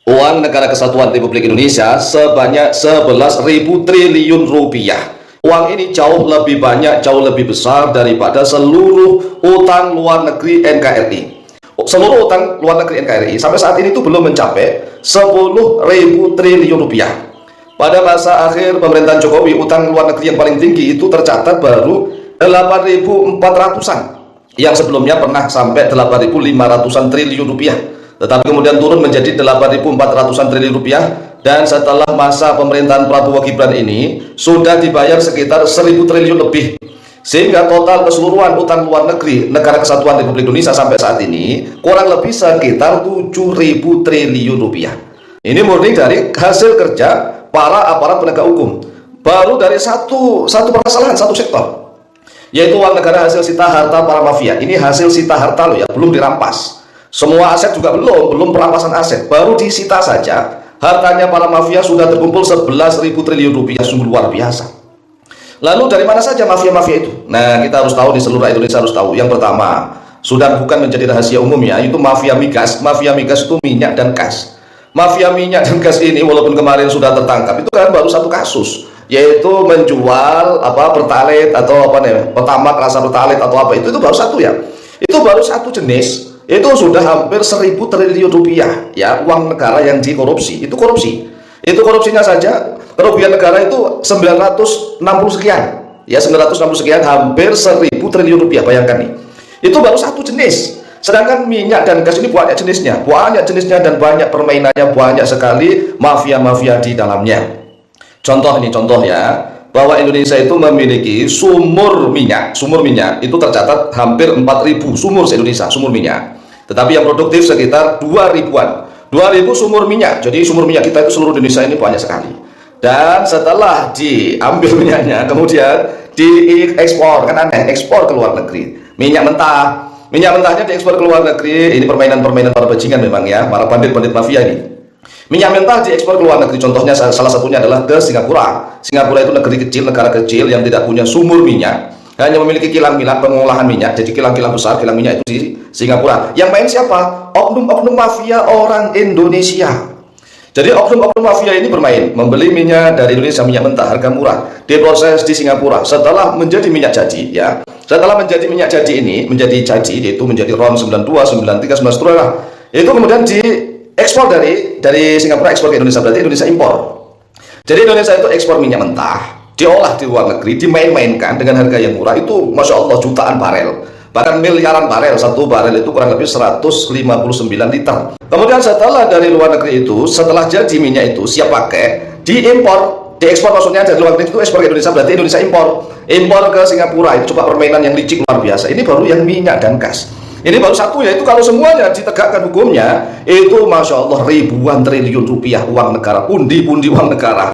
Uang Negara Kesatuan Republik Indonesia sebanyak 11.000 triliun rupiah. Uang ini jauh lebih banyak, jauh lebih besar daripada seluruh utang luar negeri NKRI. Seluruh utang luar negeri NKRI sampai saat ini itu belum mencapai 10.000 triliun rupiah. Pada masa akhir pemerintahan Jokowi, utang luar negeri yang paling tinggi itu tercatat baru 8.400-an, yang sebelumnya pernah sampai 8.500-an triliun rupiah, tetapi kemudian turun menjadi 8.400-an triliun rupiah. Dan setelah masa pemerintahan Prabowo Gibran ini sudah dibayar sekitar 1.000 triliun lebih, sehingga total keseluruhan utang luar negeri Negara Kesatuan Republik Indonesia sampai saat ini kurang lebih sekitar 7.000 triliun rupiah. Ini murni dari hasil kerja para aparat penegak hukum, baru dari satu permasalahan, satu sektor, yaitu uang negara hasil sita harta para mafia. Ini hasil sita harta loh ya, belum dirampas. Semua aset juga belum perampasan aset, baru disita saja. Hartanya para mafia sudah terkumpul 11.000 triliun rupiah, sungguh luar biasa. Lalu dari mana saja mafia-mafia itu? Nah, kita harus tahu, di seluruh Indonesia harus tahu. Yang pertama, sudah bukan menjadi rahasia umum ya, itu mafia migas. Mafia migas itu minyak dan gas. Mafia minyak dan gas ini walaupun kemarin sudah tertangkap, itu kan baru satu kasus, yaitu menjual pertalite atau pertamax, rasa pertalite atau apa itu baru satu ya. Itu baru satu jenis. Itu sudah hampir 1.000 triliun rupiah ya, uang negara yang dikorupsi. Itu korupsi. Itu korupsinya saja kerugian negara itu 960 sekian ya, 960 sekian, hampir 1.000 triliun rupiah. Bayangkan nih, itu baru satu jenis. Sedangkan minyak dan gas ini banyak jenisnya dan banyak permainannya, banyak sekali mafia-mafia di dalamnya. Contoh ya, bahwa Indonesia itu memiliki sumur minyak itu tercatat hampir 4.000 sumur se-Indonesia, sumur minyak. Tetapi yang produktif sekitar 2.000-an, 2.000 sumur minyak. Jadi sumur minyak kita itu seluruh Indonesia ini banyak sekali. Dan setelah diambil minyaknya, kemudian diekspor, kan aneh, ekspor ke luar negeri. Minyak mentahnya diekspor ke luar negeri. Ini permainan para bajingan memang ya, para bandit-bandit mafia ini. Minyak mentah diekspor ke luar negeri, contohnya salah satunya adalah ke Singapura. Singapura itu negara kecil yang tidak punya sumur minyak, hanya memiliki kilang pengolahan minyak. Jadi kilang-kilang besar, kilang minyak itu di Singapura. Yang main siapa? Oknum-oknum mafia orang Indonesia. Jadi oknum-oknum mafia ini bermain, membeli minyak dari Indonesia, minyak mentah harga murah, diproses di Singapura. Setelah menjadi minyak jadi ya, setelah menjadi minyak jadi ini, yaitu menjadi RON 92, 93, 90 lah. Itu kemudian diekspor dari Singapura, ekspor ke Indonesia, berarti Indonesia impor. Jadi Indonesia itu ekspor minyak mentah, diolah di luar negeri, dimain-mainkan dengan harga yang murah. Itu Masya Allah jutaan barel, bahkan miliaran barel. Satu barel itu kurang lebih 159 liter. Kemudian setelah dari luar negeri itu, setelah jadi minyak itu siap pakai, diekspor maksudnya dari luar negeri itu ekspor ke Indonesia, berarti Indonesia impor ke Singapura. Itu coba permainan yang licik luar biasa. Ini baru yang minyak dan gas. Ini baru satu ya. Itu kalau semuanya ditegakkan hukumnya, itu Masya Allah ribuan triliun rupiah uang negara, pundi-pundi uang negara.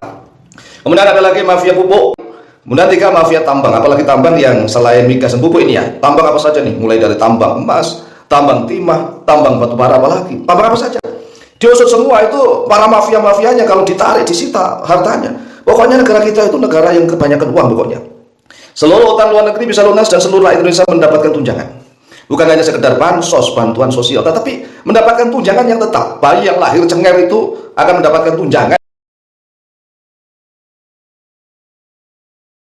Kemudian ada lagi mafia pupuk. Kemudian tiga, mafia tambang. Apalagi tambang yang selain migas dan pupuk ini ya. Tambang apa saja nih? Mulai dari tambang emas, tambang timah, tambang batu bara, apalagi tambang apa saja. Diusut semua itu para mafia-mafianya, kalau ditarik disita hartanya. Pokoknya negara kita itu negara yang kebanyakan uang pokoknya. Seluruh utang luar negeri bisa lunas dan seluruh rakyat Indonesia mendapatkan tunjangan. Bukan hanya sekedar bansos, bantuan sosial, tetapi mendapatkan tunjangan yang tetap. Bayi yang lahir cengar itu akan mendapatkan tunjangan